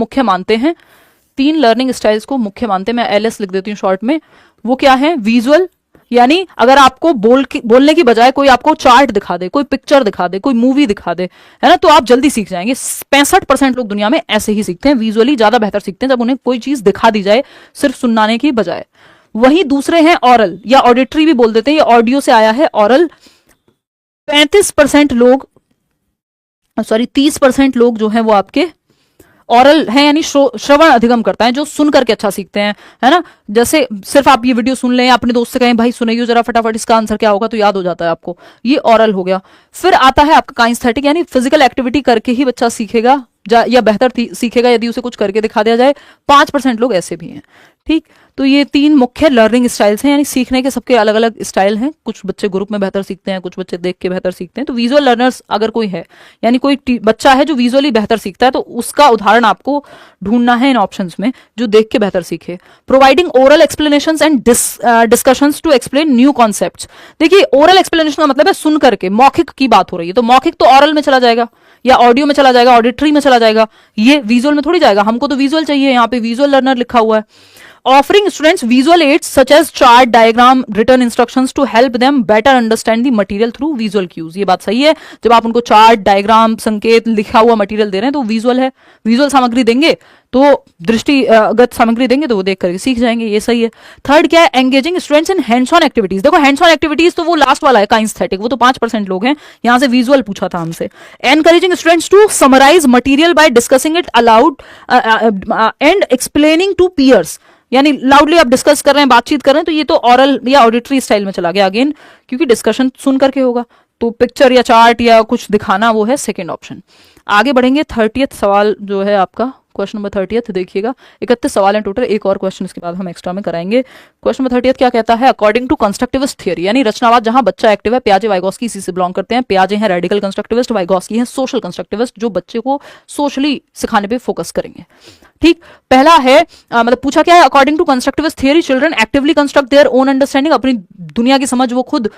मुख्य मानते हैं, 3 लर्निंग स्टाइल्स को मुख्य मानते हैं, मैं एलएस लिख देती हूँ शॉर्ट में। वो क्या है? विजुअल, यानी अगर आपको बोलने की बजाय कोई आपको चार्ट दिखा दे, कोई पिक्चर दिखा दे, कोई मूवी दिखा दे, है ना, तो आप जल्दी सीख जाएंगे। 65% लोग दुनिया में ऐसे ही सीखते हैं, विजुअली ज्यादा बेहतर सीखते हैं जब उन्हें कोई चीज दिखा दी जाए, सिर्फ सुनाने की बजाय। वही दूसरे हैं ऑरल, या ऑडिटरी भी बोल देते हैं, ये ऑडियो से आया है ऑरल। 35% लोग, सॉरी 30% लोग जो हैं वो आपके ऑरल है, यानी श्रवण अधिगम करता है, जो सुन करके अच्छा सीखते हैं, है ना। जैसे सिर्फ आप ये वीडियो सुन लें, अपने दोस्त से कहें भाई सुनाइए जरा फटाफट इसका आंसर क्या होगा, तो याद हो जाता है आपको, ये ऑरल हो गया। फिर आता है आपका काइनेस्थेटिक, यानी फिजिकल एक्टिविटी करके ही बच्चा सीखेगा या बेहतर सीखेगा यदि उसे कुछ करके दिखा दिया जाए। 5% लोग ऐसे भी हैं। ठीक, तो ये 3 मुख्य लर्निंग स्टाइल्स हैं, यानी सीखने के सबके अलग अलग स्टाइल हैं। कुछ बच्चे ग्रुप में बेहतर सीखते हैं, कुछ बच्चे देख के बेहतर सीखते हैं। तो विजुअल लर्नर्स अगर कोई है, यानी कोई बच्चा है जो विजुअली बेहतर सीखता है, तो उसका उदाहरण आपको ढूंढना है इन ऑप्शंस में, जो देख के बेहतर सीखे। Providing oral explanations and discussions to explain new concepts. देखिए, ओरल एक्सप्लेनेशन का मतलब है सुन करके, मौखिक की बात हो रही है, तो मौखिक तो ऑरल में चला जाएगा या ऑडियो में चला जाएगा, ऑडिटरी में चला जाएगा, ये विजुअल में थोड़ी जाएगा। हमको तो विजुअल चाहिए, यहाँ पे विजुअल लर्नर लिखा हुआ है। Offering students visual aids such as chart, diagram, written instructions to help them better understand the material through visual cues। ये बात सही है, जब आप उनको चार्ट, डायग्राम, संकेत, लिखा हुआ मटेरियल दे रहे हैं तो विजुअल है, विजुअल सामग्री देंगे तो दृष्टिगत सामग्री देंगे तो वो देख करके सीख जाएंगे, ये सही है। थर्ड क्या है? Engaging students in hands on activities. देखो हैंड्स ऑन एक्टिविटीज तो वो लास्ट वाला है, काइनेस्थेटिक, वो तो 5% लोग हैं, यहां से विजुअल पूछा था हमसे। Encouraging students to summarise material by discussing it aloud and explaining to peers, यानी लाउडली आप डिस्कस कर रहे हैं, बातचीत कर रहे हैं, तो ये तो ऑरल या ऑडिटरी स्टाइल में चला गया अगेन, क्योंकि डिस्कशन सुन करके होगा, तो पिक्चर या चार्ट या कुछ दिखाना वो है सेकंड ऑप्शन। आगे बढ़ेंगे, 30th सवाल जो है आपका, क्वेश्चन नंबर 30th देखिएगा। 31 सवाल हैं टोटल, एक और क्वेश्चन इसके बाद हम एक्स्ट्रा में कराएंगे। क्वेश्चन नंबर 30th क्या कहता है? अकॉर्डिंग टू कंस्ट्रक्टिविस्ट थियरी, यानी रचनावाद जहां बच्चा एक्टिव है, पियाजे वाइगोस्की इसी से बिलोंग करते हैं। पियाजे हैं रेडिकल कंस्ट्रक्टिविस्ट, वाइगोस्की हैं सोशल कंस्ट्रक्टिविस्ट, जो बच्चे को सोशली सिखाने पे फोकस करेंगे। ठीक, पहला है मतलब पूछा क्या है? According to constructivist theory children actively construct their own understanding, अपनी दुनिया की समझ वो खुद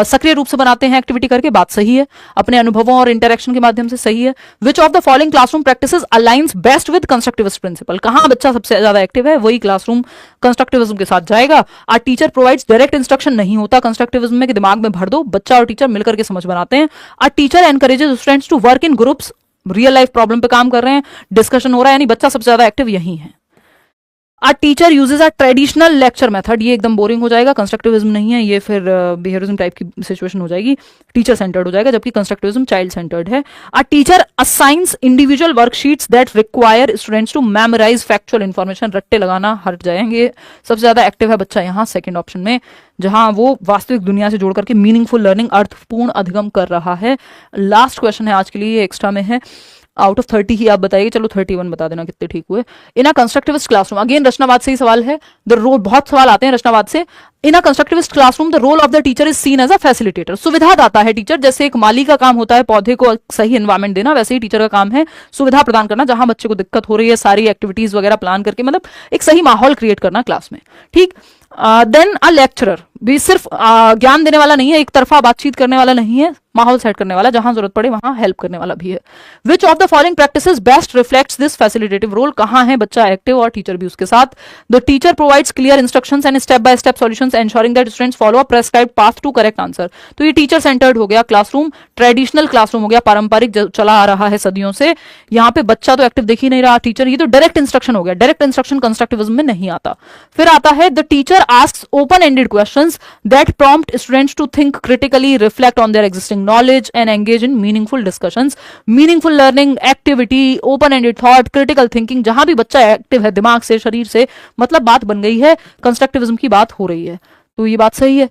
सक्रिय रूप से बनाते हैं एक्टिविटी करके, बात सही है, अपने अनुभवों और इंटरेक्शन के माध्यम से, सही है। Which of the following classroom practices aligns best with constructivist principle, कहां बच्चा सबसे ज्यादा एक्टिव है, वही क्लासरूम कंस्ट्रक्टिविज्म के साथ जाएगा। आ टीचर प्रोवाइड्स डायरेक्ट इंस्ट्रक्शन, नहीं होता कंस्ट्रक्टिविज्म में कि दिमाग में भर दो, बच्चा और टीचर मिलकर के समझ बनाते हैं। A teacher encourages students to work in groups, real life problem पे काम कर रहे हैं, डिस्कशन हो रहा है, यानी बच्चा सबसे ज्यादा एक्टिव यही है। A teacher uses a traditional lecture method, ये एकदम बोरिंग हो जाएगा, कंस्ट्रक्टिविज्म नहीं है ये, फिर बिहेवियरिज्म टाइप की सिचुएशन हो जाएगी, टीचर सेंटर्ड हो जाएगा, जबकि कंस्ट्रक्टिविज्म चाइल्ड सेंटर्ड है। A teacher assigns individual worksheets that require students to memorise factual information, रट्टे लगाना हट जाएंगे, सबसे ज्यादा एक्टिव है बच्चा यहाँ सेकंड ऑप्शन में, जहां वो वास्तविक दुनिया से जोड़ करके मीनिंगफुल लर्निंग, अर्थपूर्ण अधिगम कर रहा है। लास्ट क्वेश्चन है आज के लिए, एक्स्ट्रा में है, आउट ऑफ 30 ही आप बताइए, चलो 31 बता देना कितने ठीक हुए। इन अ कंस्ट्रक्टिविस्ट क्लासरूम, अगेन रचनावाद से ही सवाल है, द रोल, बहुत सवाल आते हैं रचनावाद से। In a constructivist classroom the role of the teacher is seen as a facilitator, सुविधा दाता है टीचर, जैसे एक माली का काम होता है पौधे को सही एनवायरमेंट देना, वैसे ही टीचर का काम है सुविधा प्रदान करना, जहां बच्चे को दिक्कत हो रही है सारी एक्टिविटीज वगैरह प्लान करके, मतलब एक सही माहौल क्रिएट करना क्लास में। ठीक, देन अ लेक्चरर भी सिर्फ ज्ञान देने वाला नहीं है, एक तरफा बातचीत करने वाला नहीं है, माहौल सेट करने वाला, जहां जरूरत पड़े वहां हेल्प करने वाला भी है। Which of the following practices best reflects this facilitative role, कहां है बच्चा एक्टिव और टीचर भी उसके साथ। The teacher provides clear instructions and step by step solutions ensuring that students follow a prescribed path to correct answer, तो ये teacher centred हो गया क्लासरूम, ट्रेडिशनल क्लासरूम हो गया, पारंपरिक चला आ रहा है सदियों से, यहाँ पे बच्चा तो एक्टिव दिख ही नहीं रहा, टीचर, ये तो डायरेक्ट इंस्ट्रक्शन हो गया, डायरेक्ट इंस्ट्रक्शन कंस्ट्रक्टिविज्म में नहीं आता। फिर आता है the teacher asks open ended questions that prompt students to think critically, reflect on their existing knowledge and engage in meaningful discussions, meaningful learning, activity, open-ended thought, critical thinking, जहां भी बच्चा active है दिमाग से, शरीर से, मतलब बात बन गई है, कंस्ट्रक्टिविज्म की बात हो रही है, तो ये बात सही है।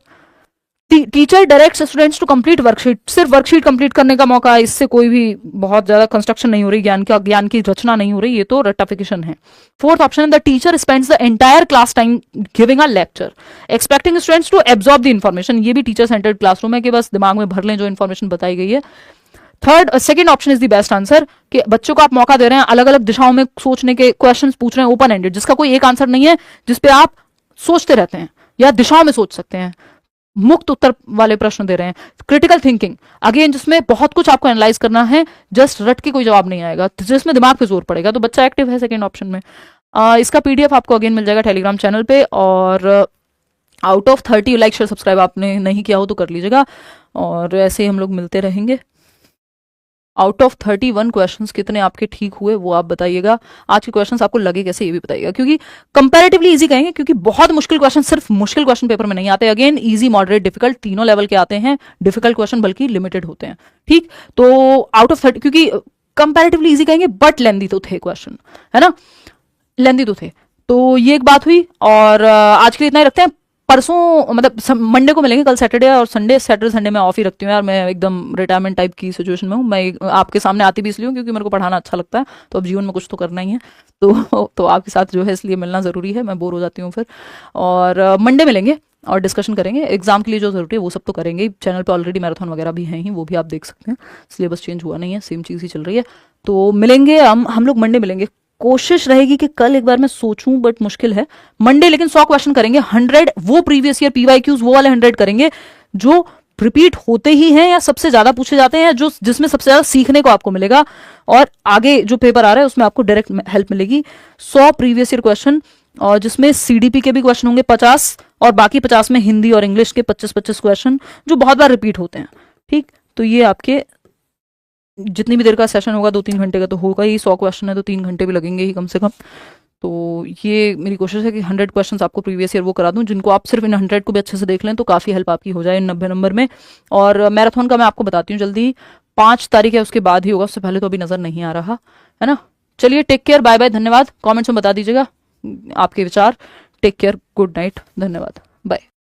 Teacher directs students to complete worksheet, सिर्फ वर्कशीट कंप्लीट करने का मौका, इससे कोई भी बहुत ज्यादा कंस्ट्रक्शन नहीं हो रही, ज्ञान की रचना नहीं हो रही, ये तो रट्टाफिकेशन है। Fourth option, the teacher spends the entire class time giving a lecture, expecting students to absorb the information, ये भी टीचर सेंटर्ड क्लासरूम है कि बस दिमाग में भर लें जो इन्फॉर्मेशन बताई गई है। Third, second option is the best answer, कि बच्चों को आप मौका दे रहे हैं अलग अलग दिशाओं में सोचने के, क्वेश्चंस पूछ रहे हैं ओपन एंडेड, जिसका कोई एक आंसर नहीं है, जिसपे आप सोचते रहते हैं या दिशाओं में सोच सकते हैं, मुक्त उत्तर वाले प्रश्न दे रहे हैं। क्रिटिकल थिंकिंग अगेन, जिसमें बहुत कुछ आपको एनालाइज करना है, जस्ट रट के कोई जवाब नहीं आएगा, जिसमें दिमाग पे जोर पड़ेगा, तो बच्चा एक्टिव है सेकेंड ऑप्शन में। इसका पीडीएफ आपको अगेन मिल जाएगा टेलीग्राम चैनल पे। और out of 30 like share subscribe आपने नहीं किया हो तो कर लीजिएगा, और ऐसे ही हम लोग मिलते रहेंगे। आउट ऑफ 31 क्वेश्चंस कितने आपके ठीक हुए वो आप बताइएगा। आज के क्वेश्चंस आपको लगे कैसे ये भी बताइएगा, क्योंकि कंपैरेटिवली इजी कहेंगे, क्योंकि बहुत मुश्किल क्वेश्चन सिर्फ मुश्किल क्वेश्चन पेपर में नहीं आते। अगेन इजी, मॉडरेट, डिफिकल्ट तीनों लेवल के आते हैं। डिफिकल्ट क्वेश्चन बल्कि लिमिटेड होते हैं। ठीक, तो आउट ऑफ 30, क्योंकि कंपैरेटिवली इजी कहेंगे बट लेंदी तो थे क्वेश्चन, है ना, लेंदी तो थे। तो ये एक बात हुई, और आज के लिए इतना ही रखते हैं। परसों मतलब मंडे को मिलेंगे, कल सैटरडे और सैटरडे संडे मैं ऑफ ही रखती हूँ यार, मैं एकदम रिटायरमेंट टाइप की सिचुएशन में हूँ। मैं आपके सामने आती भी इसलिए हूँ क्योंकि मेरे को पढ़ाना अच्छा लगता है, तो अब जीवन में कुछ तो करना ही है, तो आपके साथ जो है इसलिए मिलना ज़रूरी है, मैं बोर हो जाती हूँ फिर। और मंडे मिलेंगे और डिस्कशन करेंगे, एग्जाम के लिए जो ज़रूरी है वो सब तो करेंगे। चैनल पे ऑलरेडी मैराथन वगैरह भी हैं ही, वो भी आप देख सकते हैं। सिलेबस चेंज हुआ नहीं है, सेम चीज़ ही चल रही है। तो मिलेंगे हम लोग मंडे मिलेंगे। कोशिश रहेगी कि कल एक बार मैं सोचूं, बट मुश्किल है। मंडे लेकिन 100 क्वेश्चन करेंगे, 100 वो प्रीवियस ईयर पीवाईक्यूज वो वाले 100 करेंगे जो रिपीट होते ही हैं या सबसे ज्यादा पूछे जाते हैं, जो जिसमें सबसे ज्यादा सीखने को आपको मिलेगा, और आगे जो पेपर आ रहा है उसमें आपको डायरेक्ट हेल्प मिलेगी। 100 प्रीवियस ईयर क्वेश्चन, और जिसमें सीडीपी के भी क्वेश्चन होंगे 50, और बाकी 50 में हिंदी और इंग्लिश के 25-25 क्वेश्चन जो बहुत बार रिपीट होते हैं। ठीक, तो ये आपके जितनी भी देर का सेशन होगा 2-3 घंटे का तो होगा ही। 100 क्वेश्चन है तो 3 घंटे भी लगेंगे ही कम से कम। तो ये मेरी कोशिश है कि 100 क्वेश्चंस आपको प्रीवियस ईयर वो करा दूं, जिनको आप सिर्फ इन 100 को भी अच्छे से देख लें तो काफ़ी हेल्प आपकी हो जाए इन 90 नंबर में। और मैराथन का मैं आपको बताती हूँ जल्दी, 5 तारीख है, उसके बाद ही होगा, उससे पहले तो अभी नज़र नहीं आ रहा है ना। चलिए, टेक केयर, बाय बाय, धन्यवाद। कॉमेंट्स में बता दीजिएगा आपके विचार। टेक केयर, गुड नाइट, धन्यवाद, बाय।